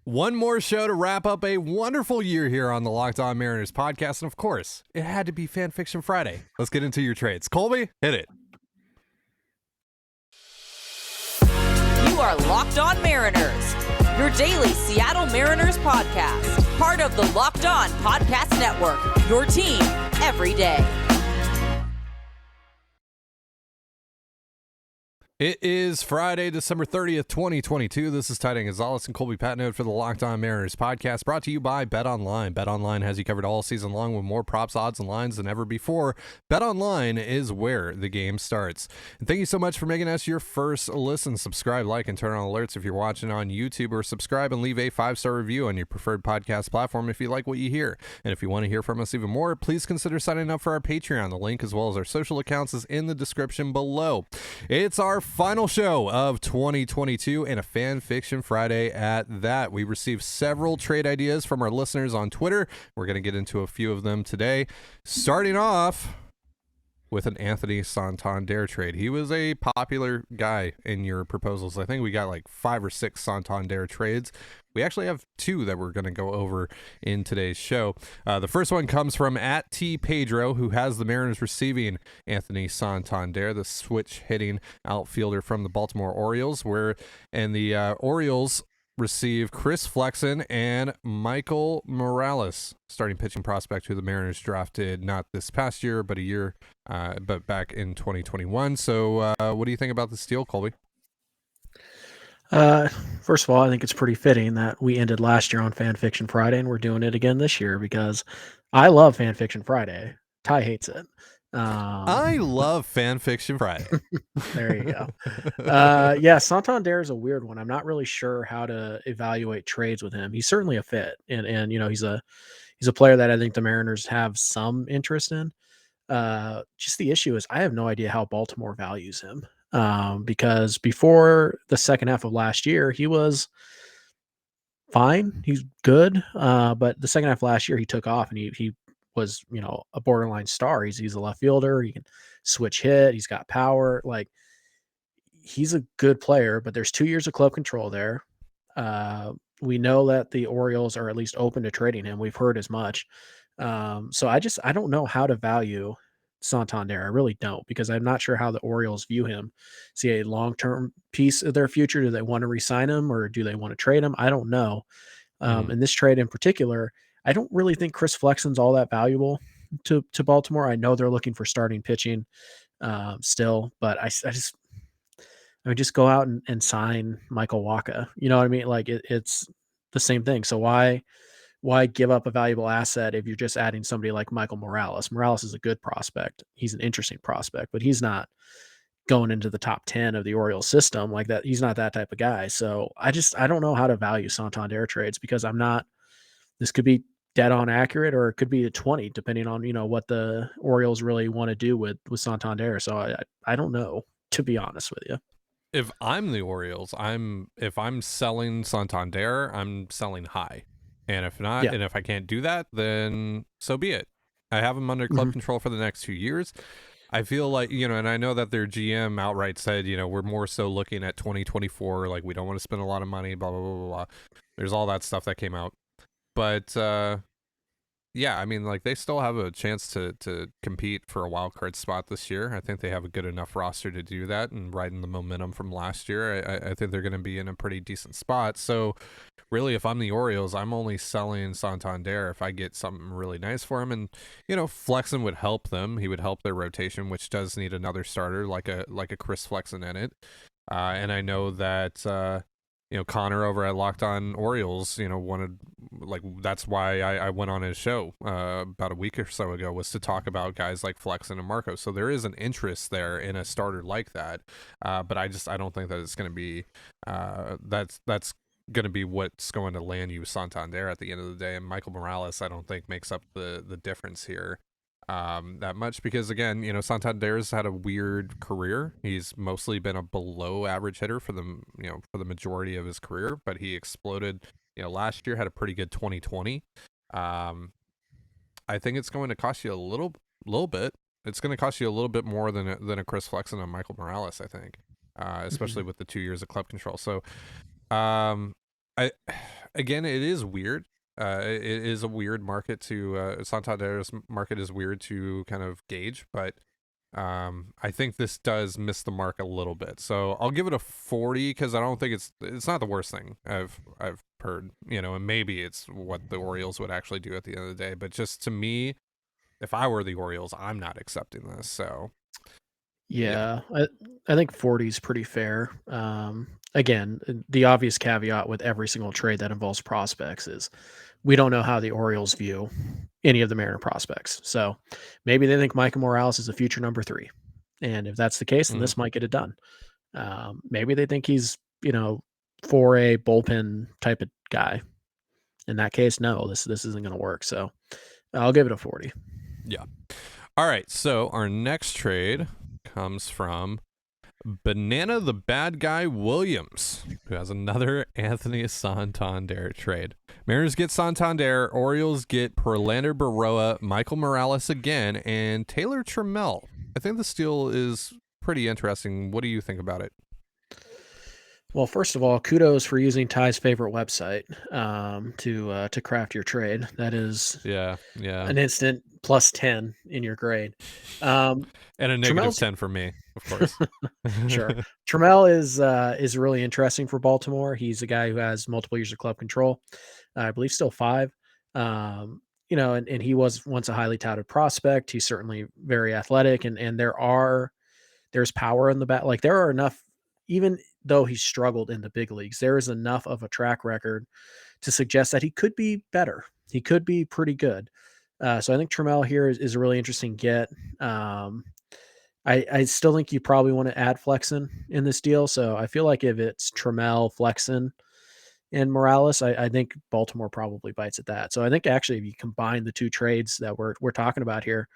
One more show to wrap up a wonderful year here on the Locked On Mariners podcast. And of course, it had to be Fan Fiction Friday. Let's get into your trades. Colby, hit it. You are Locked On Mariners, your daily Seattle Mariners podcast. Part of the Locked On Podcast Network, your team every day. It is Friday, December 30th, 2022. This is Trident Gonzalez and Colby Patnode for the Locked On Mariners podcast, brought to you by BetOnline. BetOnline has you covered all season long with more props, odds, and lines than ever before. BetOnline is where the game starts. And thank you so much for making us your first listen. Subscribe, like, and turn on alerts if you're watching on YouTube, or subscribe and leave a 5-star review on your preferred podcast platform if you like what you hear. And if you want to hear from us even more, please consider signing up for our Patreon. The link, as well as our social accounts, is in the description below. It's our final show of 2022 and a Fan Fiction Friday at that. We received several trade ideas from our listeners on Twitter. We're going to get into a few of them today, starting off with an Anthony Santander trade. He was a popular guy in your proposals. I think we got like 5 or 6 Santander trades. We actually have 2 that we're going to go over in today's show. The first one comes from @TPedro, who has the Mariners receiving Anthony Santander, the switch hitting outfielder from the Baltimore Orioles, and the Orioles receive Chris Flexen and Michael Morales, starting pitching prospect who the Mariners drafted not this past year, but but back in 2021. So what do you think about this deal, Colby? First of all, I think it's pretty fitting that we ended last year on Fan Fiction Friday and we're doing it again this year because I love Fan Fiction Friday. Ty hates it. I love Fan Fiction Friday. There you go. Yeah, Santander is a weird one. I'm not really sure how to evaluate trades with him. He's certainly a fit, and you know he's a player that I think the Mariners have some interest in. Just the issue is I have no idea how Baltimore values him. Because before the second half of last year, he was fine. He's good. But the second half of last year, he took off and he was, a borderline star. He's a left fielder. He can switch hit. He's got power. Like, he's a good player, but there's 2 years of club control there. We know that the Orioles are at least open to trading him. We've heard as much. So I don't know how to value Santander. I really don't, because I'm not sure how the Orioles view him. See a long-term piece of their future? Do they want to re-sign him or do they want to trade him? I don't know. In this trade in particular, I don't really think Chris Flexen's all that valuable to Baltimore. I know they're looking for starting pitching still, but I would just go out and sign Michael Wacha. You know what I mean? Like it's the same thing. So why give up a valuable asset if you're just adding somebody like Michael Morales? Morales is a good prospect. He's an interesting prospect, but he's not going into the top 10 of the Orioles system like that. He's not that type of guy. So I don't know how to value Santander trades because this could be dead on accurate or it could be a 20 depending on, what the Orioles really want to do with Santander. So I don't know, to be honest with you. If I'm the Orioles, if I'm selling Santander, I'm selling high. And if not, and if I can't do that, then so be it. I have him under club control for the next 2 years. I feel like, and I know that their GM outright said, we're more so looking at 2024. Like, we don't want to spend a lot of money, blah, blah, blah, blah, blah. There's all that stuff that came out. But, yeah, I mean, like, they still have a chance to compete for a wild card spot this year. I think they have a good enough roster to do that, and riding the momentum from last year, I think they're going to be in a pretty decent spot. So, really, if I'm the Orioles, I'm only selling Santander if I get something really nice for him. And, Flexen would help them. He would help their rotation, which does need another starter like a Chris Flexen in it. And I know that Connor over at Locked On Orioles, wanted, like, that's why I went on his show about a week or so ago, was to talk about guys like Flexen and Marco. So there is an interest there in a starter like that. But I don't think that it's going to be that's going to be what's going to land you Santander at the end of the day. And Michael Morales, I don't think makes up the difference here that much, because again, Santander's had a weird career. He's mostly been a below average hitter for the majority of his career, but he exploded, last year, had a pretty good 2020. I think it's going to cost you a little bit. It's going to cost you a little bit more than a Chris Flexen and Michael Morales, I think, especially with the 2 years of club control. So, I again, it is weird. It is a weird market to Santander's market is weird to kind of gauge, but I think this does miss the mark a little bit. So I'll give it a 40 because I don't think it's not the worst thing I've heard, and maybe it's what the Orioles would actually do at the end of the day. But just to me, if I were the Orioles, I'm not accepting this. So yeah. Yeah, I think 40 is pretty fair. Again, the obvious caveat with every single trade that involves prospects is we don't know how the Orioles view any of the Mariner prospects. So maybe they think Micah Morales is a future number 3. And if that's the case, then this might get it done. Maybe they think he's, for a bullpen type of guy. In that case, no, this isn't going to work. So I'll give it a 40. Yeah. All right. So our next trade comes from Banana the Bad Guy Williams, who has another Anthony Santander trade. Mariners get Santander, Orioles get Perlander Baroa, Michael Morales again, and Taylor Trammell. I think this deal is pretty interesting. What do you think about it? Well, first of all, kudos for using Ty's favorite website to craft your trade. That is an instant +10 in your grade. And a negative 10 for me, of course. Sure. Trammell is really interesting for Baltimore. He's a guy who has multiple years of club control. I believe still 5. And he was once a highly touted prospect. He's certainly very athletic, and there's power in the bat. Like there are enough, even though he struggled in the big leagues, there is enough of a track record to suggest that he could be better. He could be pretty good. So I think Trammell here is a really interesting get. I still think you probably want to add Flexen in this deal. So I feel like if it's Trammell, Flexen, and Morales, I think Baltimore probably bites at that. So I think actually if you combine the two trades that we're talking about here,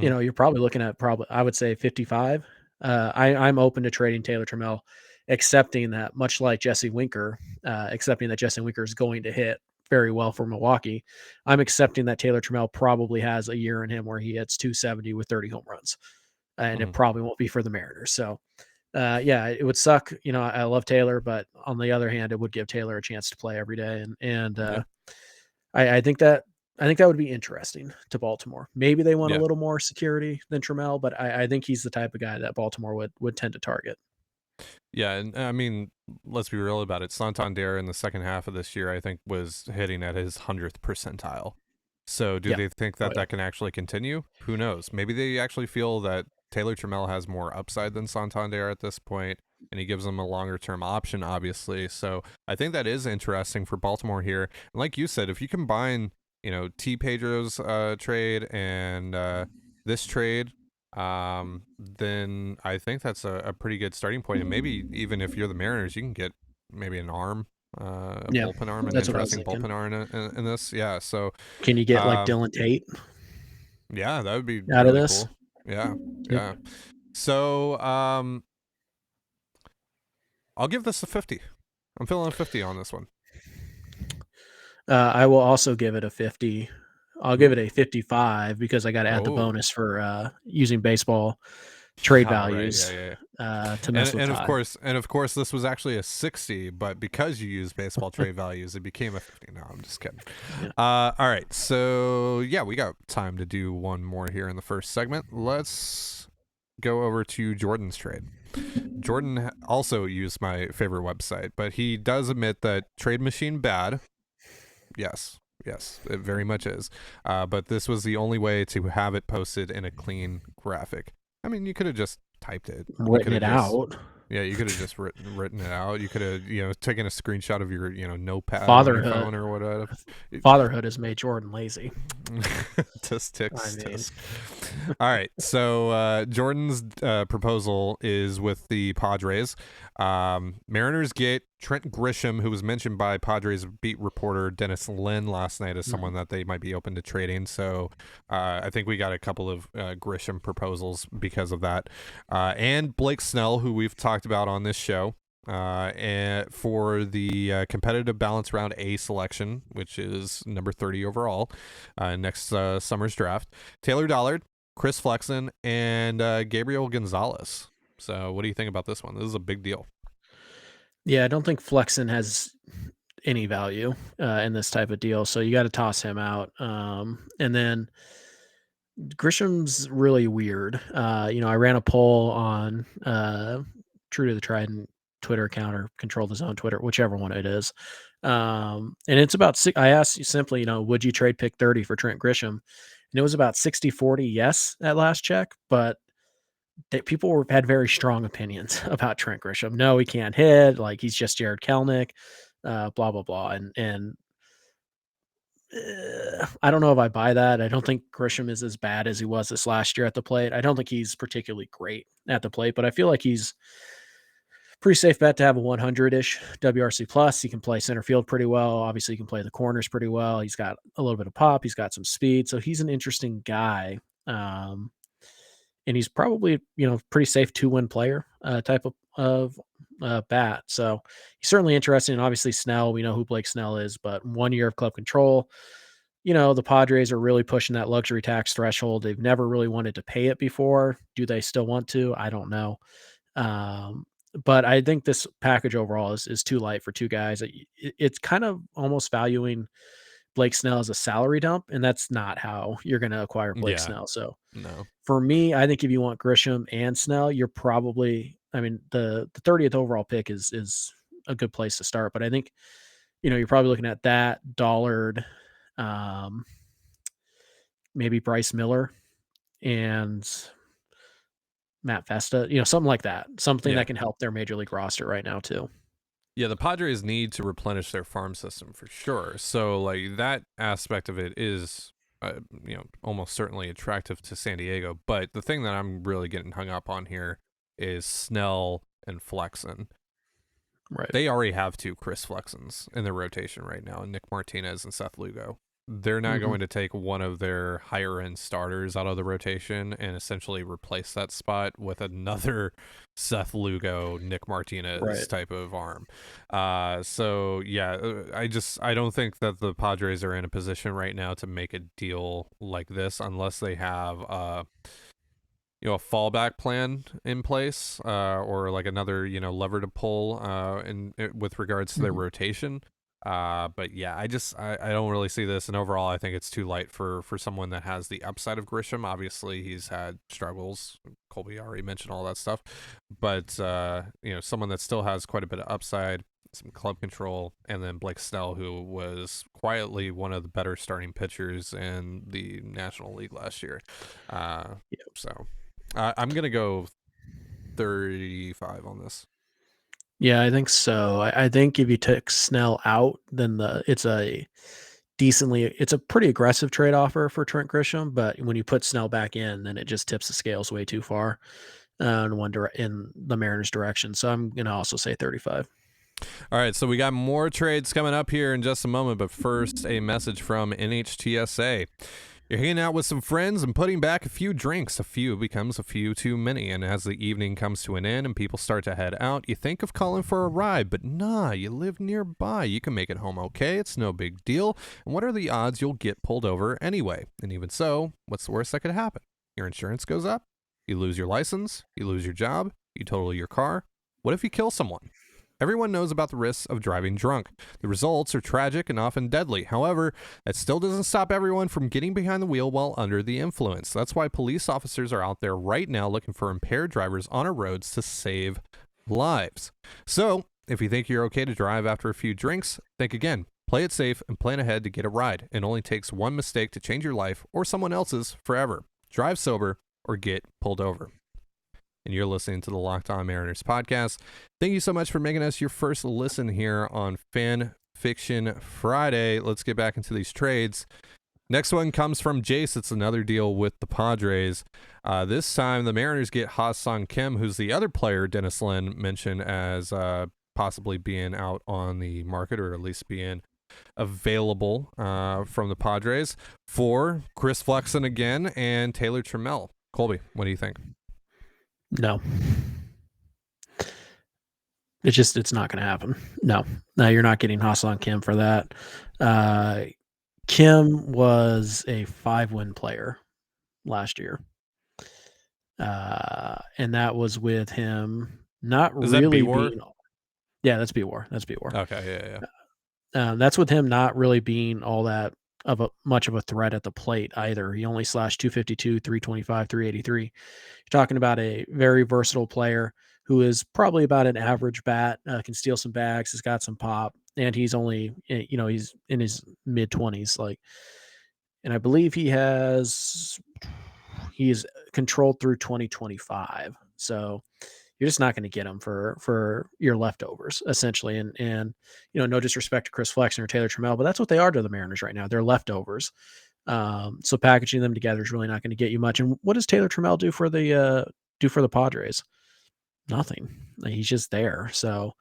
you're probably looking at I would say 55. I'm open to trading Taylor Trammell, accepting that much like Jesse Winker, accepting that Jesse Winker is going to hit very well for Milwaukee. I'm accepting that Taylor Trammell probably has a year in him where he hits 270 with 30 home runs, and it probably won't be for the Mariners. So, it would suck. I love Taylor, but on the other hand, it would give Taylor a chance to play every day, and I think that would be interesting to Baltimore. Maybe they want a little more security than Trammell, but I think he's the type of guy that Baltimore would tend to target. Yeah, and I mean, let's be real about it. Santander in the second half of this year, I think, was hitting at his 100th percentile. So do they think that that can actually continue? Who knows? Maybe they actually feel that Taylor Trammell has more upside than Santander at this point, and he gives them a longer-term option, obviously. So I think that is interesting for Baltimore here. And like you said, if you combine, T. Pedro's trade and this trade, then I think that's a pretty good starting point. And maybe even if you're the Mariners, you can get maybe an arm, bullpen arm, an interesting bullpen arm in this. Yeah. So can you get like Dylan Tate? Yeah, that would be out really of this. Cool. Yeah. Yeah. So I'll give this a 50. I'm feeling a 50 on this one. I will also give it a 50. I'll give it a 55 because I got to add the bonus for using baseball trade values to mess with. And of course, this was actually a 60, but because you use baseball trade values, it became a 50. No, I'm just kidding. Yeah. All right, so we got time to do one more here in the first segment. Let's go over to Jordan's trade. Jordan also used my favorite website, but he does admit that Trade Machine bad. Yes, it very much is. But this was the only way to have it posted in a clean graphic. I mean, you could have just typed it. Written it out. Yeah, you could have just written it out. You could have, taken a screenshot of your, notepad Fatherhood. on your phone or whatever. Fatherhood has made Jordan lazy. Tisk. All right, so Jordan's proposal is with the Padres. Mariners get Trent Grisham, who was mentioned by Padres beat reporter Dennis Lin last night as someone that they might be open to trading. So I think we got a couple of Grisham proposals because of that. And Blake Snell, who we've talked about on this show, and for the competitive balance round A selection, which is number 30 overall, next summer's draft. Taylor Dollard, Chris Flexen, and Gabriel Gonzalez. So what do you think about this one? This is a big deal. Yeah, I don't think Flexen has any value in this type of deal. So you got to toss him out. And then Grisham's really weird. I ran a poll on True to the Trident Twitter account or Control the Zone Twitter, whichever one it is. And it's about I asked you simply, would you trade pick 30 for Trent Grisham? And it was about 60-40 yes at last check, but people had very strong opinions about Trent Grisham. No, he can't hit. Like, he's just Jared Kelenic, blah, blah, blah. And I don't know if I buy that. I don't think Grisham is as bad as he was this last year at the plate. I don't think he's particularly great at the plate, but I feel like he's pretty safe bet to have a 100-ish WRC plus. He can play center field pretty well. Obviously, he can play the corners pretty well. He's got a little bit of pop. He's got some speed. So he's an interesting guy. And he's probably, pretty safe 2-win player type of bat. So he's certainly interesting. And obviously Snell, we know who Blake Snell is, but 1 year of club control. The Padres are really pushing that luxury tax threshold. They've never really wanted to pay it before. Do they still want to? I don't know. But I think this package overall is too light for two guys. It's kind of almost valuing Blake Snell as a salary dump, and that's not how you're going to acquire Blake Snell. So no. For me, I think if you want Grisham and Snell, you're probably, the 30th overall pick is a good place to start. But I think, you're probably looking at that, Dollard, maybe Bryce Miller and Matt Festa, something like that. Something that can help their major league roster right now too. Yeah, the Padres need to replenish their farm system for sure. So like that aspect of it is, almost certainly attractive to San Diego. But the thing that I'm really getting hung up on here is Snell and Flexen. Right. They already have 2 Chris Flexens in their rotation right now, Nick Martinez and Seth Lugo. They're not going to take one of their higher end starters out of the rotation and essentially replace that spot with another Seth Lugo, Nick Martinez type of arm. So yeah, I don't think that the Padres are in a position right now to make a deal like this unless they have a fallback plan in place, or like another, lever to pull with regards to their rotation. But yeah, I don't really see this, and overall I think it's too light for someone that has the upside of Grisham. Obviously he's had struggles. Colby already mentioned all that stuff, but someone that still has quite a bit of upside, some club control, and then Blake Snell, who was quietly one of the better starting pitchers in the National League last year. So I'm gonna go 35 on this. Yeah, I think so. I think if you took Snell out, then it's a pretty aggressive trade offer for Trent Grisham. But when you put Snell back in, then it just tips the scales way too far in the Mariners' direction. So I'm gonna also say 35. All right, so we got more trades coming up here in just a moment, but first a message from NHTSA. You're hanging out with some friends and putting back a few drinks. A few becomes a few too many, and as the evening comes to an end and people start to head out, you think of calling for a ride, but nah, you live nearby. You can make it home okay. It's no big deal. And what are the odds you'll get pulled over anyway? And even so, what's the worst that could happen? Your insurance goes up, you lose your license, you lose your job, you total your car. What if you kill someone? Everyone knows about the risks of driving drunk. The results are tragic and often deadly. However, that still doesn't stop everyone from getting behind the wheel while under the influence. That's why police officers are out there right now looking for impaired drivers on our roads to save lives. So, if you think you're okay to drive after a few drinks, think again. Play it safe and plan ahead to get a ride. It only takes one mistake to change your life or someone else's forever. Drive sober or get pulled over. And you're listening to the Locked On Mariners podcast. Thank you so much for making us your first listen here on Fan Fiction Friday. Let's get back into these trades. Next one comes from Jace. It's another deal with the Padres. This time the Mariners get Hassan Kim, who's the other player Dennis Lin mentioned as possibly being out on the market, or at least being available from the Padres, for Chris Flexen again and Taylor Trammell. Colby, what do you think? No. It's not going to happen. No, you're not getting Hassan Kim for that. Kim was a 5-win player last year. And that was with him not Is really that B-War? being. Yeah, that's B-War. That's B-War. Okay, yeah. That's with him not really being all that of a much of a threat at the plate either. He only slashed 252, 325, 383. You're talking about a very versatile player who is probably about an average bat, can steal some bags, has got some pop, and he's only, he's in his mid 20s. And I believe he's controlled through 2025. So you're just not going to get him for your leftovers essentially. And no disrespect to Chris Flexen or Taylor Trammell, but that's what they are to the Mariners right now. They're leftovers. So packaging them together is really not going to get you much. And what does Taylor Trammell do for the Padres? Nothing. Like, he's just there. So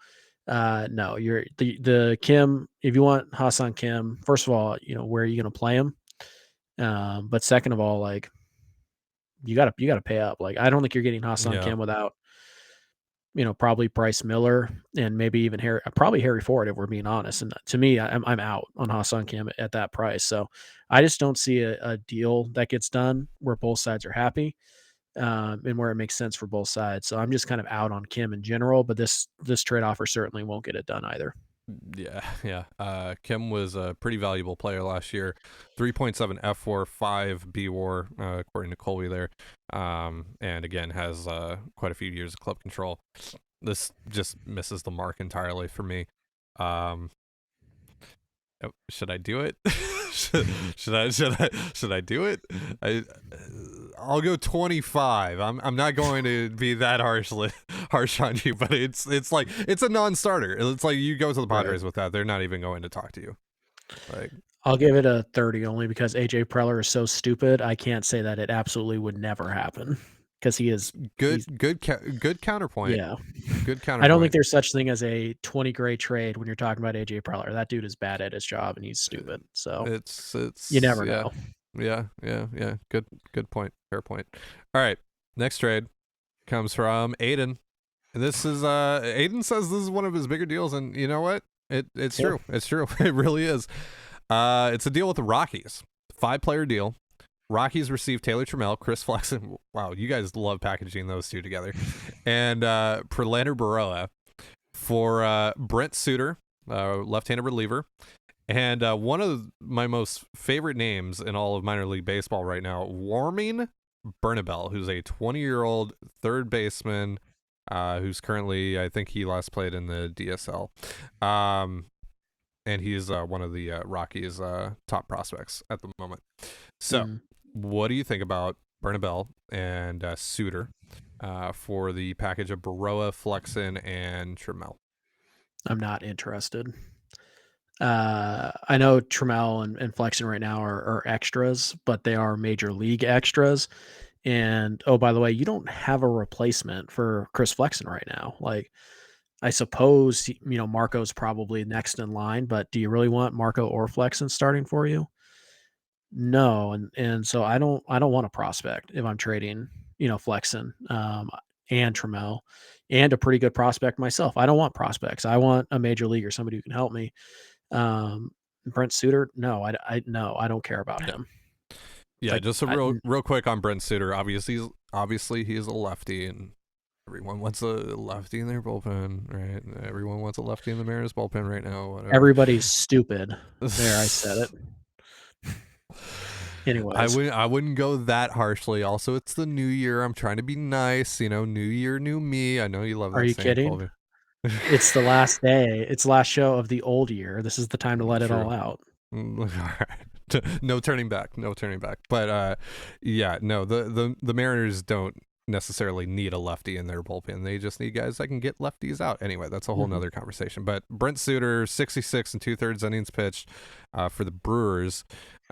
no, you're the Kim. If you want Hassan Kim, first of all, where are you going to play him? But second of all, like, you gotta pay up. Like, I don't think you're getting Hassan Yeah. Kim without, probably Bryce Miller and maybe even Harry Ford, if we're being honest. And to me, I'm out on Hassan Kim at that price. So I just don't see a deal that gets done where both sides are happy, and where it makes sense for both sides. So I'm just kind of out on Kim in general, but this trade offer certainly won't get it done either. Yeah, yeah. Kim was a pretty valuable player last year. 3.7 F4, 5 B WAR, according to Colby there. And again, has quite a few years of club control. This just misses the mark entirely for me. Should I do it? should I do it? I'll go 25. I'm not going to be that harsh on you, but it's like it's a non-starter. It's like you go to the Padres with that, they're not even going to talk to you. Like, I'll give it a 30 only because AJ Preller is so stupid. I can't say that it absolutely would never happen because he is good counterpoint. Yeah. Good counterpoint. I don't think there's such thing as a 20 grade trade when you're talking about AJ Preller. That dude is bad at his job and he's stupid. So it's you never know. Yeah. Good point. Fair point. All right. Next trade comes from Aiden. And this is Aiden says this is one of his bigger deals, and you know what? It's true. It's true. It really is. It's a deal with the Rockies. 5-player deal. Rockies received Taylor Trammell, Chris Flexen. Wow, you guys love packaging those two together. And Prelander Baroa for Brent Suter, left-handed reliever. And one of my most favorite names in all of minor league baseball right now, Warming Bernabel, who's a 20-year-old third baseman who's currently, I think he last played in the DSL. And he's one of the Rockies' top prospects at the moment. So, what do you think about Bernabel and Suter for the package of Baroa, Flexen, and Trammell? I'm not interested. I know Trammell and Flexen right now are extras, but they are major league extras. And oh, by the way, you don't have a replacement for Chris Flexen right now. Like, I suppose Marco's probably next in line, but do you really want Marco or Flexen starting for you? No, and so I don't want a prospect if I'm trading, Flexen, and Trammell, and a pretty good prospect myself. I don't want prospects. I want a major leaguer, somebody who can help me. Brent Suter, no, I don't care about him. Yeah, Like, just a real quick on Brent Suter. Obviously he is a lefty, and everyone wants a lefty in their bullpen, right? Everyone wants a lefty in the Mariners bullpen right now. Whatever. Everybody's stupid. There, I said it. Anyways, I wouldn't go that harshly. Also, it's the new year. I'm trying to be nice. New year, new me. I know you love that. Are you saying, kidding? Colby. It's the last day. It's the last show of the old year. This is the time to let it all out. All right. No turning back. No turning back. But yeah, no, the Mariners don't necessarily need a lefty in their bullpen. They just need guys that can get lefties out. Anyway, that's a whole nother conversation. But Brent Suter, 66 and 2/3 innings pitched for the Brewers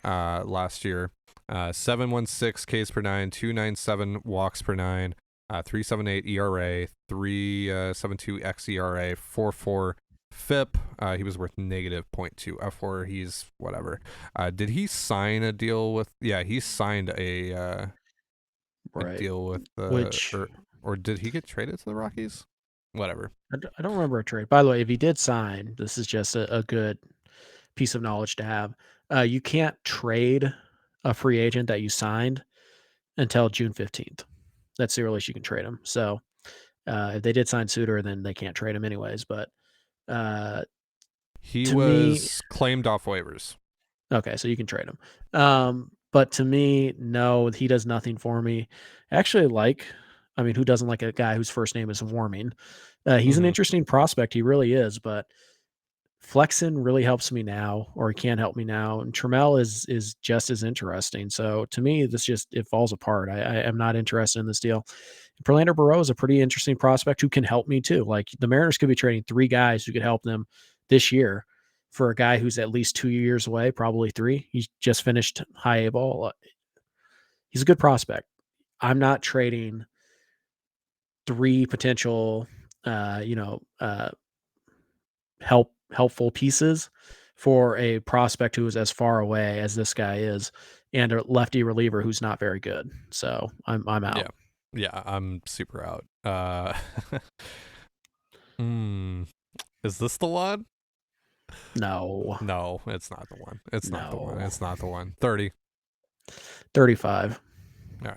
last year. 7.16 Ks per 9, 2.97 walks per 9, 3.78 ERA, 3.72 xERA, 4.4 FIP. He was worth -0.2 F4. He's whatever. Did he sign a deal with? Yeah, he signed a deal with or did he get traded to the Rockies? Whatever. I don't remember a trade. By the way, if he did sign, this is just a good piece of knowledge to have. You can't trade a free agent that you signed until June 15th. That's the earliest you can trade him. So if they did sign Suter, then they can't trade him anyways. But He To me, was claimed off waivers. okay, so you can trade him. But to me, no, he does nothing for me. Actually, I mean, who doesn't like a guy whose first name is Warming? He's an Mm-hmm. interesting prospect. He really is, but Flexen really helps me now, or he can help me now, and Trammell is just as interesting. So to me, this just it falls apart. I am not interested in this deal. Perlander Barreau is a pretty interesting prospect who can help me too. Like the Mariners could be trading 3 guys who could help them this year for a guy who's at least 2 years away, probably 3. He's just finished high A ball. He's a good prospect. I'm not trading 3 potential, you know, helpful pieces for a prospect who is as far away as this guy is, and a lefty reliever who's not very good. So I'm Yeah. out. Yeah, I'm super out. Hmm. Is this the one? No, No, it's not the one. It's not the one. no. It's not the one. 30. 35. All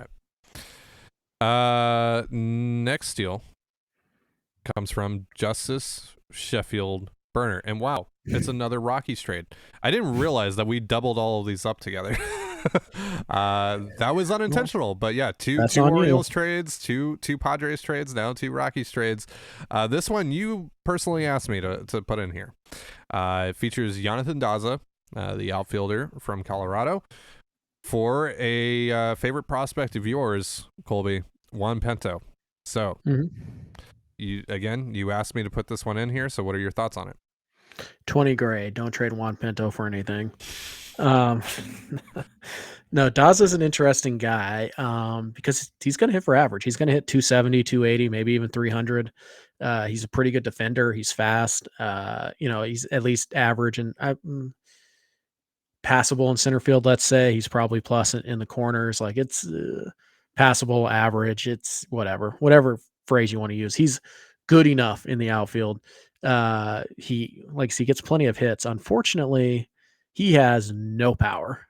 right. Next deal comes from Justice Sheffield Burner. And wow, it's another Rockies trade. I didn't realize that we doubled all of these up together. That was unintentional, but yeah, two That's on you. Orioles trades, two Padres trades, now 2 Rockies trades. This one you personally asked me to put in here. It features Jonathan Daza, the outfielder from Colorado, for a favorite prospect of yours, Colby, Juan Pinto. So you asked me to put this one in here. So what are your thoughts on it? 20 grade. Don't trade Juan Pinto for anything. No, Daza is an interesting guy because he's going to hit for average. He's going to hit 270, 280, maybe even 300. He's a pretty good defender. He's fast. He's at least average and passable in center field. Let's say he's probably plus in the corners. Like it's passable, average. It's whatever phrase you want to use. He's good enough in the outfield. He gets plenty of hits. Unfortunately, he has no power.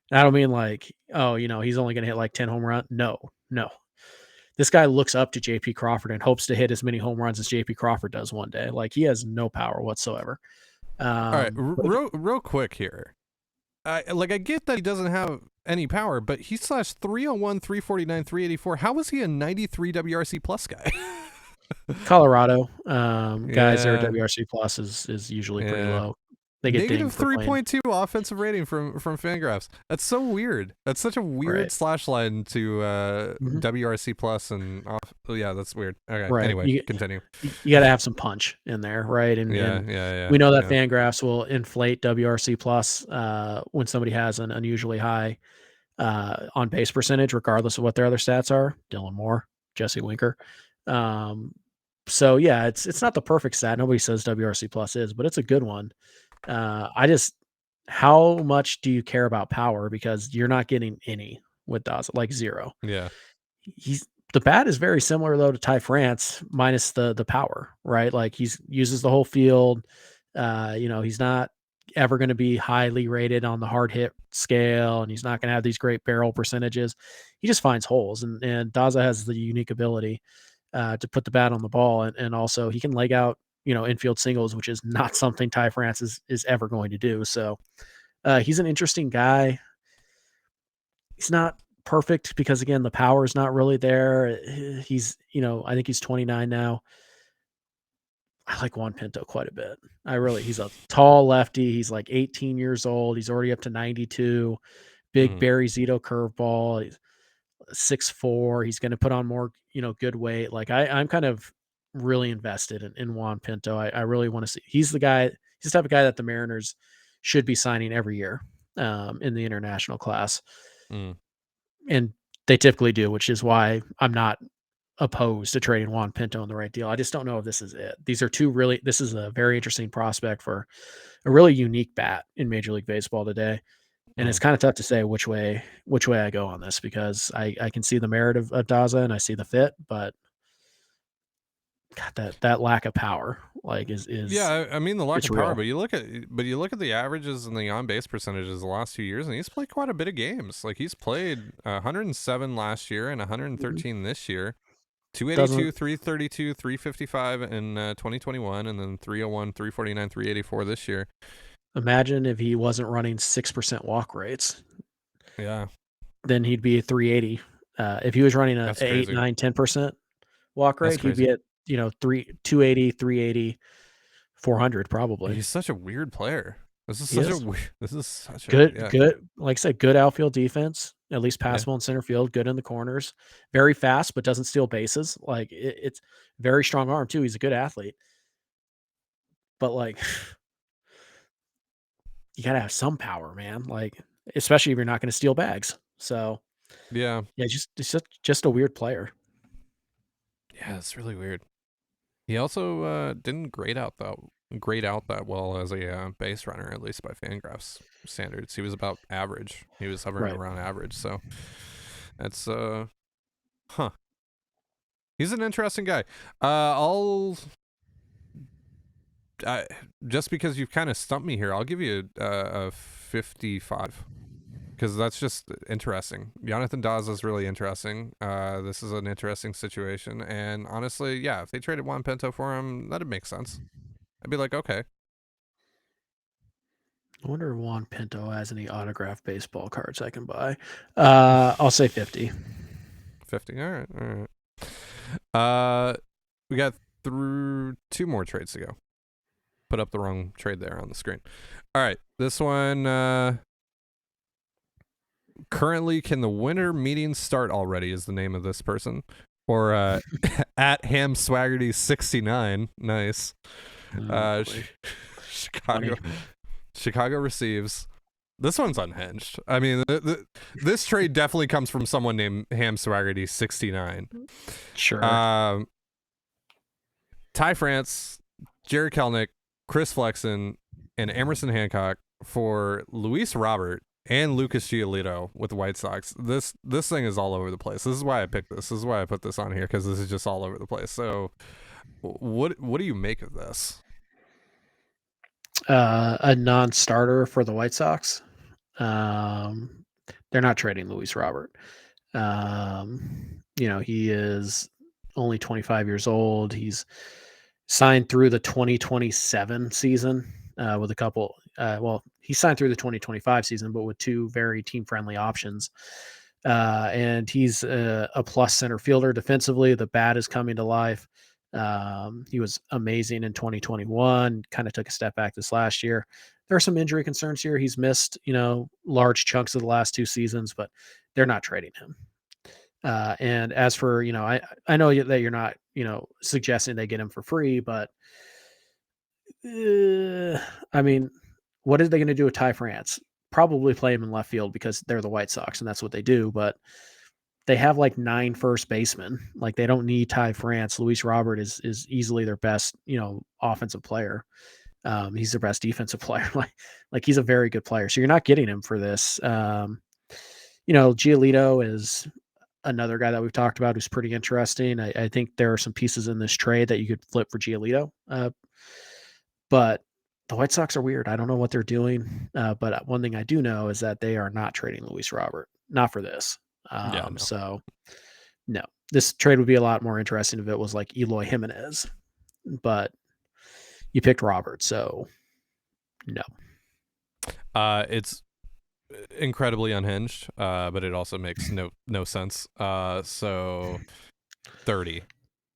And I don't mean like, he's only going to hit like 10 home runs. No, no. This guy looks up to JP Crawford and hopes to hit as many home runs as JP Crawford does one day. Like he has no power whatsoever. All right, real quick here. I get that he doesn't have any power, but he slashed 301, 349, 384. How was he a 93 WRC plus guy? Colorado guys, their WRC plus is usually pretty low. They get negative 3.2 offensive rating from Fangraphs. That's so weird. That's such a weird slash line to WRC plus and off. Yeah, that's weird. Okay, right. Anyway, continue. You got to have some punch in there, right? And yeah. We know that Fangraphs will inflate WRC plus when somebody has an unusually high on base percentage, regardless of what their other stats are. Dylan Moore, Jesse Winker. So yeah, it's not the perfect stat. Nobody says WRC plus is, but it's a good one. How much do you care about power? Because you're not getting any with Daza, like 0. Yeah. The bat is very similar though to Ty France minus the power, right? Like he uses the whole field. He's not ever going to be highly rated on the hard hit scale, and he's not going to have these great barrel percentages. He just finds holes, and Daza has the unique ability to put the bat on the ball, and also he can leg out infield singles, which is not something Ty France is ever going to do. So he's an interesting guy. He's not perfect because again, the power is not really there. He's, I think he's 29 now. I like Juan Pinto quite a bit. He's a tall lefty. He's like 18 years old. He's already up to 92. Big Barry Zito curveball. He's 6'4". He's going to put on more, good weight. Like I'm kind of really invested in Juan Pinto. I really want to see. He's the type of guy that the Mariners should be signing every year in the international class. And they typically do, which is why I'm not opposed to trading Juan Pinto in the right deal. I just don't know if this is it. This is a very interesting prospect for a really unique bat in Major League Baseball today. And it's kind of tough to say which way I go on this because I can see the merit of Daza and I see the fit, but God, that lack of power is yeah. I mean the lack of power, real. but you look at the averages and the on base percentages the last 2 years, and he's played quite a bit of games. Like he's played 107 last year and 113 this year. 282, 332, 355 in 2021, and then 301, 349, 384 this year. Imagine if he wasn't running 6% walk rates. Yeah. Then he'd be at 380. If he was running a That's 8, crazy. 9, 10% walk That's rate, he'd crazy. be at 280, 380, 400 probably. He's such a weird player. This is such a good. Like I said, good outfield defense, at least passable in center field, good in the corners, very fast, but doesn't steal bases. Like it's very strong arm too. He's a good athlete, but like you gotta have some power, man. Like especially if you're not going to steal bags. So yeah, just a weird player. Yeah, it's really weird. He also didn't grade out that well as a base runner, at least by Fangraphs standards. He was about average. He was hovering around average. So that's He's an interesting guy. Just because you've kind of stumped me here, I'll give you a 55 because that's just interesting. Jonathan Daza is really interesting. This is an interesting situation, and honestly, yeah, if they traded Juan Pinto for him, that'd make sense. I'd be like, okay. I wonder if Juan Pinto has any autographed baseball cards I can buy. I'll say 50. 50. All right. We got through 2 more trades to go. Put up the wrong trade there on the screen. All right, this one. Currently, can the winter meeting start already? Is the name of this person, or at Ham Swaggerty 69? Nice. Chicago receives. This one's unhinged. I mean, this trade definitely comes from someone named Ham Swaggerty 69. Sure. Ty France, Jared Kelenic, Chris Flexen, and Emerson Hancock for Luis Robert and Lucas Giolito with the White Sox. This thing is all over the place. This is why I picked this. This is why I put this on here, because this is just all over the place. So what do you make of this? A non-starter for the White Sox. They're not trading Luis Robert. He is only 25 years old. He's signed through the 2027 season with a couple. He signed through the 2025 season, but with 2 very team-friendly options. And he's a plus center fielder defensively. The bat is coming to life. He was amazing in 2021, kind of took a step back this last year. There are some injury concerns here. He's missed, large chunks of the last 2 seasons, but they're not trading him. And as for, I know that you're not, suggesting they get him for free, but I mean, what are they going to do with Ty France? Probably play him in left field because they're the White Sox and that's what they do. But they have like 9 first basemen. Like they don't need Ty France. Luis Robert is easily their best, offensive player. He's their best defensive player. like he's a very good player. So you're not getting him for this. Giolito is another guy that we've talked about who's pretty interesting. I think there are some pieces in this trade that you could flip for Giolito. But the White Sox are weird. I don't know what they're doing. But one thing I do know is that they are not trading Luis Robert. Not for this. No. So, no. This trade would be a lot more interesting if it was like Eloy Jimenez. But you picked Robert, so no. It's incredibly unhinged, but it also makes no sense. So 30.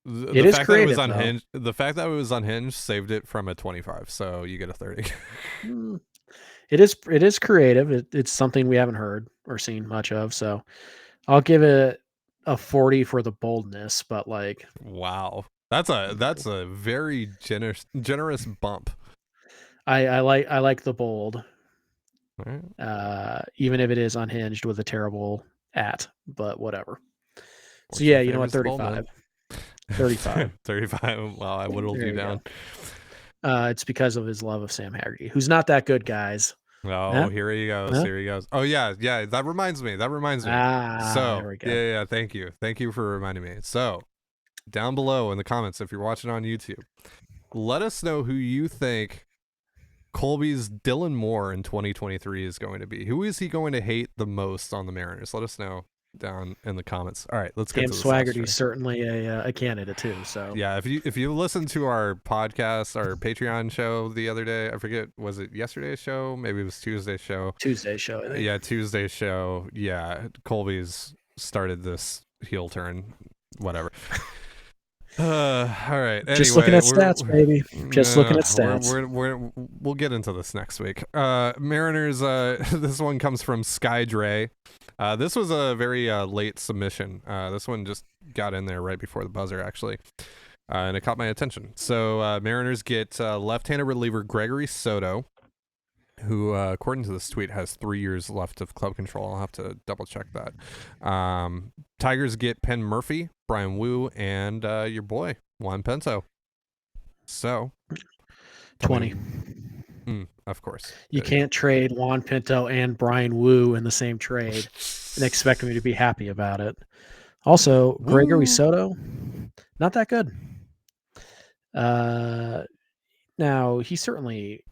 The fact that it was unhinged, the fact that it was unhinged saved it from a 25. So you get a 30. It is creative. It's something we haven't heard or seen much of. So I'll give it a 40 for the boldness. But like, wow, that's a very generous bump. I like the bold. Right. Even if it is unhinged with a terrible but whatever. So yeah, you know what, 35. 35. 35. Wow, I whittled you down. It's because of his love of Sam Haggerty, who's not that good, guys. Oh, here he goes. Huh? Here he goes. Oh yeah. That reminds me. So there we go. Yeah. Thank you for reminding me. So down below in the comments, if you're watching on YouTube, let us know who you think Colby's Dylan Moore in 2023 is going to be. Who is he going to hate the most on the Mariners? Let us know down in the comments. All right, let's get Cam to the Swaggerty's certainly a candidate too. So yeah, if you listen to our podcast, our Patreon show the other day, I forget, was it yesterday's show? Maybe it was Tuesday's show. Tuesday's show, I think. Yeah, Tuesday's show. Yeah, Colby's started this heel turn. Whatever. All right. Anyway, just looking at stats, baby. Just looking at stats. We'll get into this next week. Mariners. This one comes from Sky Dre. This was a very late submission. This one just got in there right before the buzzer, actually, and it caught my attention. So Mariners get left-handed reliever Gregory Soto, who, according to this tweet, has 3 years left of club control. I'll have to double check that. Tigers get Penn Murphy, Brian Wu, and your boy Juan Pinto. So 20. Of course, you can't trade Juan Pinto and Brian Wu in the same trade and expect me to be happy about it. Also, Gregory Soto, not that good. Now he certainly,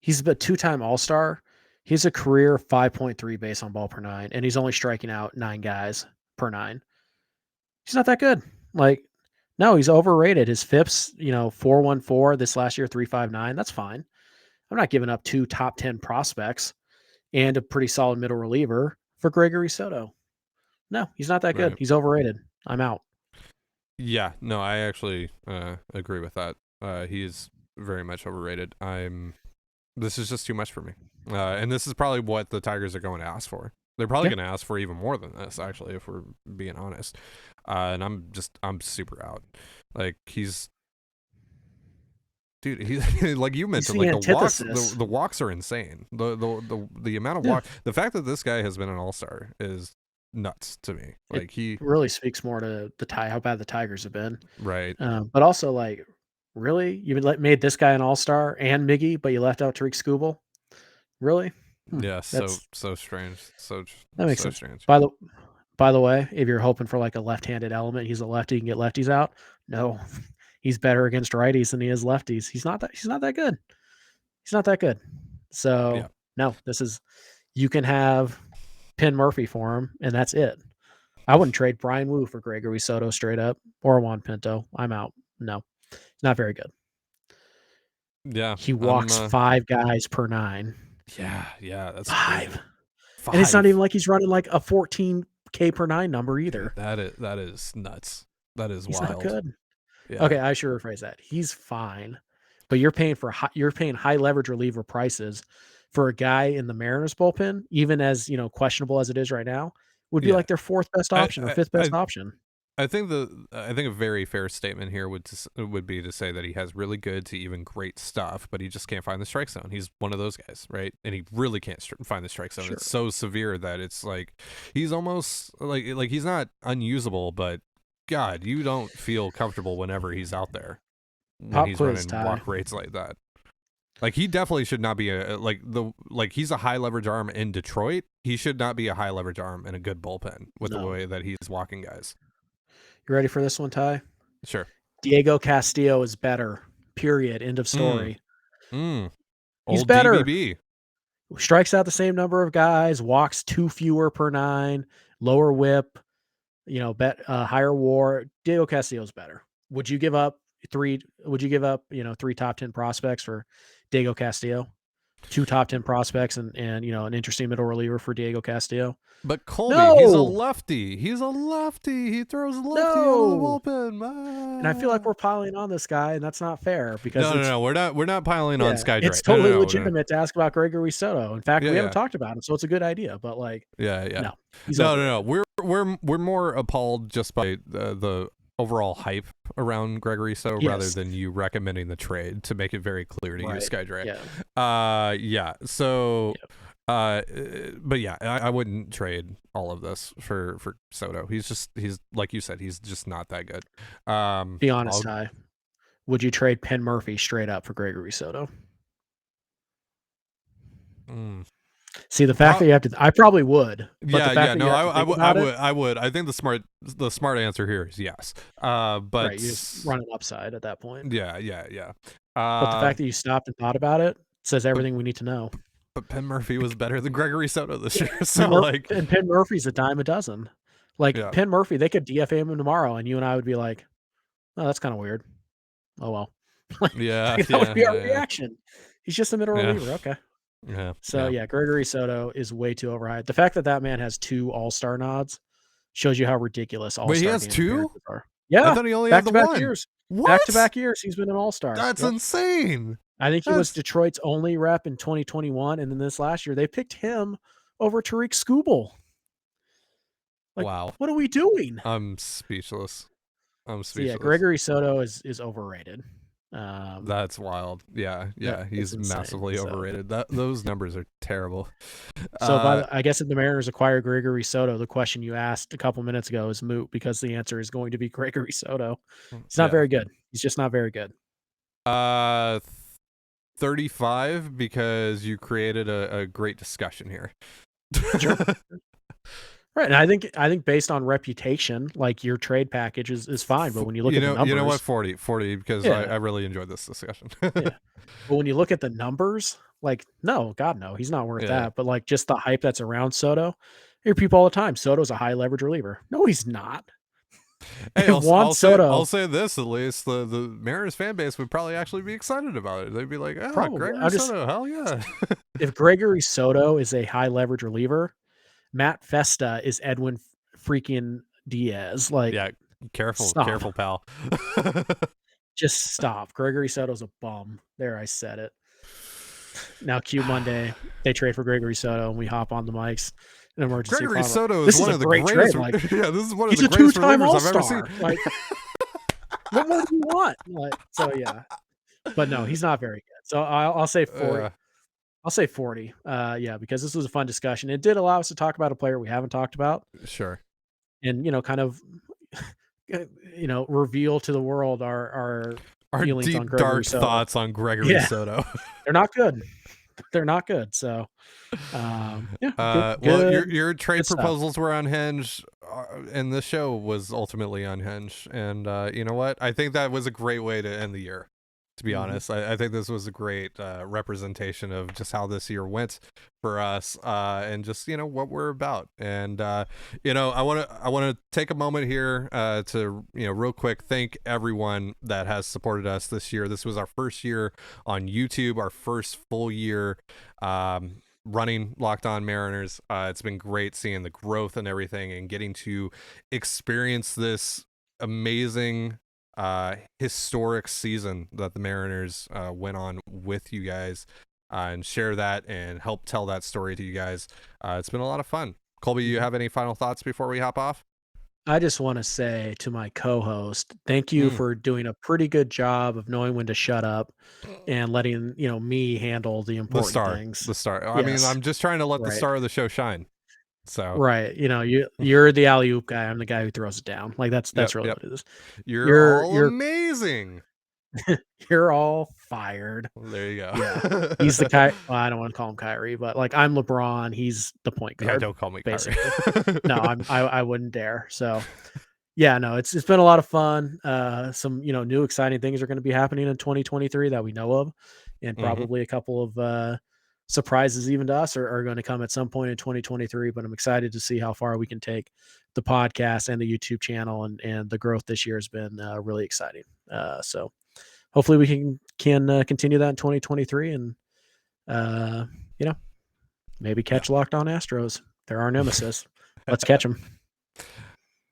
he's a two-time All-Star. He's a career 5.3 base on ball per nine, and he's only striking out 9 guys per 9. He's not that good. No, he's overrated. His FIPS, 4.14. This last year, 3.59. That's fine. I'm not giving up 2 top 10 prospects and a pretty solid middle reliever for Gregory Soto. No, he's not that good. He's overrated. I'm out. Yeah, no, I actually agree with that. He's very much overrated. This is just too much for me. And this is probably what the Tigers are going to ask for. They're probably going to ask for even more than this, actually, if we're being honest. And I'm super out. He's like you mentioned, the walks are insane. The amount of walks, the fact that this guy has been an all-star is nuts to me. He really speaks more to how bad the Tigers have been. Right. But also really? You made this guy an all-star and Miggy, but you left out Tariq Skubal? Really? Yeah, so strange. That makes sense. Strange. By the way, if you're hoping for a left-handed element, he's a lefty, you can get lefties out. No, he's better against righties than he is lefties. He's not that good. He's not that good. So no, you can have Penn Murphy for him, and that's it. I wouldn't trade Brian Wu for Gregory Soto straight up or Juan Pinto. I'm out. No, he's not very good. Yeah, he walks 5 guys per 9. Yeah, that's 5. And it's not even like he's running a 14K per 9 number either. That is nuts. That is he's wild. Not good. Yeah. Okay, I should rephrase that. He's fine, but you're paying high leverage reliever prices for a guy in the Mariners bullpen, even as questionable as it is right now, would be their 4th best option or 5th best option. I think a very fair statement here would be to say that he has really good to even great stuff, but he just can't find the strike zone. He's one of those guys, right? And he really can't find the strike zone. Sure. It's so severe that it's he's almost like he's not unusable, but God, you don't feel comfortable whenever he's out there when he's running walk rates like that. He definitely should not be he's a high leverage arm in Detroit. He should not be a high leverage arm in a good bullpen with the way that he's walking guys. You ready for this one, Ty? Sure. Diego Castillo is better. Period. End of story. He's better. DBB. Strikes out the same number of guys. Walks 2 fewer per 9. Lower WHIP. Higher WAR. Diego Castillo's better. Would you give up 3 top 10 prospects for Diego Castillo? 2 top 10 prospects and an interesting middle reliever for Diego Castillo. But Colby, he's a lefty. He's a lefty. He throws lefty out of the bullpen. And I feel like we're piling on this guy, and that's not fair because no, we're not piling on Sky Dre. It's totally legitimate to ask about Gregory Soto. In fact, we haven't talked about him, so it's a good idea. But no. We're more appalled just by the overall hype around Gregory Soto rather than you recommending the trade, to make it very clear to you, Sky Dre. So. But yeah, I wouldn't trade all of this for Soto. He's like you said, he's just not that good. Be honest, Ty. Would you trade Penn Murphy straight up for Gregory Soto? See, the fact that you have to, I probably would. But I would. I think the smart answer here is yes. But you just run an upside at that point. Yeah. But the fact that you stopped and thought about it says everything we need to know. But Penn Murphy was better than Gregory Soto this year. So and Penn Murphy's a dime a dozen. Like Penn Murphy, they could DFA him tomorrow, and you and I would be like, "Oh, that's kind of weird." Oh well. That would be our reaction. He's just a middle reliever. Okay. Yeah. So Gregory Soto is way too overhyped. The fact that man has 2 All-Star nods shows you how ridiculous All-Star. Wait, he has 2? Are. Yeah, I thought he only had the one. Years. What? Back-to-back years, he's been an All-Star. That's insane. I think he was Detroit's only rep in 2021, and then this last year they picked him over Tariq Skubal. Wow, what are we doing? I'm speechless. So yeah, Gregory Soto is overrated. That's wild. Yeah, he's massively overrated. Those numbers are terrible. So I guess if the Mariners acquire Gregory Soto, the question you asked a couple minutes ago is moot because the answer is going to be Gregory Soto. He's not very good. He's just not very good. 35 because you created a great discussion here. Sure. Right, and I think based on reputation, like your trade package is fine, but when you look at the numbers, you know what, 40 because I really enjoyed this discussion. But when you look at the numbers, like no, God no, he's not worth that. But like just the hype that's around Soto, I hear people all the time. Soto's a high leverage reliever. No, he's not. Hey, I'll say this at least: the Mariners fan base would probably actually be excited about it. They'd be like, "Oh, Gregory Soto, hell yeah!" If Gregory Soto is a high leverage reliever, Matt Festa is Edwin freaking Diaz. Like, careful, pal. Just stop. Gregory Soto's a bum. There, I said it. Now, Q Monday, they trade for Gregory Soto, and we hop on the mics. An emergency. Gregory Soto is one of the greatest. This is one of the greatest relievers I've ever seen. Like, what more do you want? But no, he's not very good. So I'll say 40. I'll say 40. Because this was a fun discussion. It did allow us to talk about a player we haven't talked about. Sure. And kind of reveal to the world our feelings deep, on Gregory dark Soto. thoughts on Gregory Soto. They're not good. They're not good. So well, your trade proposals were unhinged, and the show was ultimately unhinged. And you know what? I think that was a great way to end the year. To be honest, I think this was a great representation of just how this year went for us, and just what we're about. And I want to take a moment here to real quick thank everyone that has supported us this year. This was our first year on YouTube, our first full year running Locked On Mariners. It's been great seeing the growth and everything, and getting to experience this amazing historic season that the Mariners went on with you guys, and share that and help tell that story to you guys. It's been a lot of fun. Colby, you have any final thoughts before we hop off? I just want to say to my co-host, thank you for doing a pretty good job of knowing when to shut up and letting me handle the important things. The star. I mean, I'm just trying to let the star of the show shine. So you're the alley-oop guy. I'm the guy who throws it down. Like that's really what it is. You're amazing. You're all fired. There you go. Yeah. He's the guy. Well, I don't want to call him Kyrie, but like I'm LeBron. He's the point guard. Yeah, don't call me basically. Kyrie. No, I wouldn't dare. So it's been a lot of fun. Some new exciting things are going to be happening in 2023 that we know of, and probably a couple of surprises even to us are going to come at some point in 2023, but I'm excited to see how far we can take the podcast and the YouTube channel, and the growth this year has been really exciting. So hopefully we can continue that in 2023, and maybe catch Locked On Astros. They're our nemesis. Let's catch them.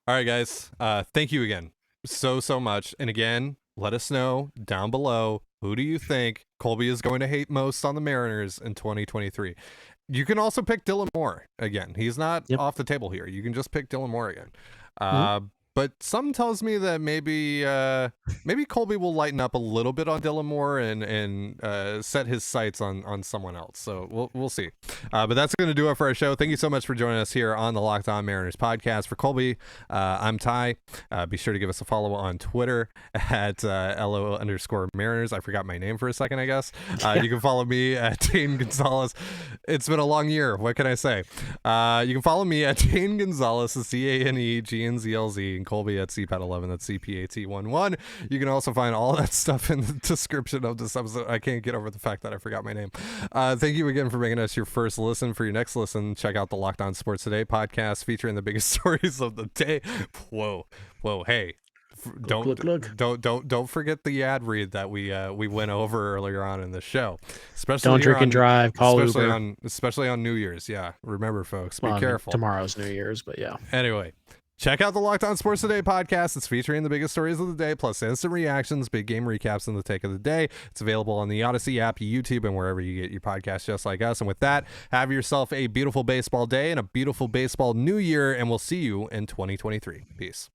All right, guys. Thank you again so much. And again, let us know down below, who do you think Colby is going to hate most on the Mariners in 2023? You can also pick Dylan Moore again. He's not off the table here. You can just pick Dylan Moore again. But something tells me that maybe Colby will lighten up a little bit on Dylan Moore and set his sights on someone else. So we'll see. But that's going to do it for our show. Thank you so much for joining us here on the Locked On Mariners podcast. For Colby, I'm Ty. Be sure to give us a follow on Twitter at LO_Mariners. I forgot my name for a second, I guess. You can follow me at Dane Gonzalez. It's been a long year. What can I say? You can follow me at Dane Gonzalez, CANEGNZLZ. Colby at CPAT11. That's CPAT11. You can also find all that stuff in the description of this episode. I can't get over the fact that I forgot my name. Thank you again for making us your first listen. For your next listen, check out the Locked On Sports Today podcast featuring the biggest stories of the day. Whoa, hey. Don't forget the ad read that we went over earlier on in the show. Especially don't drink and drive. Call Uber. Especially on New Year's. Yeah, remember, folks, be careful. Tomorrow's New Year's, but yeah. Anyway, check out the Locked On Sports Today podcast. It's featuring the biggest stories of the day, plus instant reactions, big game recaps, and the take of the day. It's available on the Odyssey app, YouTube, and wherever you get your podcasts, just like us. And with that, have yourself a beautiful baseball day and a beautiful baseball New Year, and we'll see you in 2023. Peace.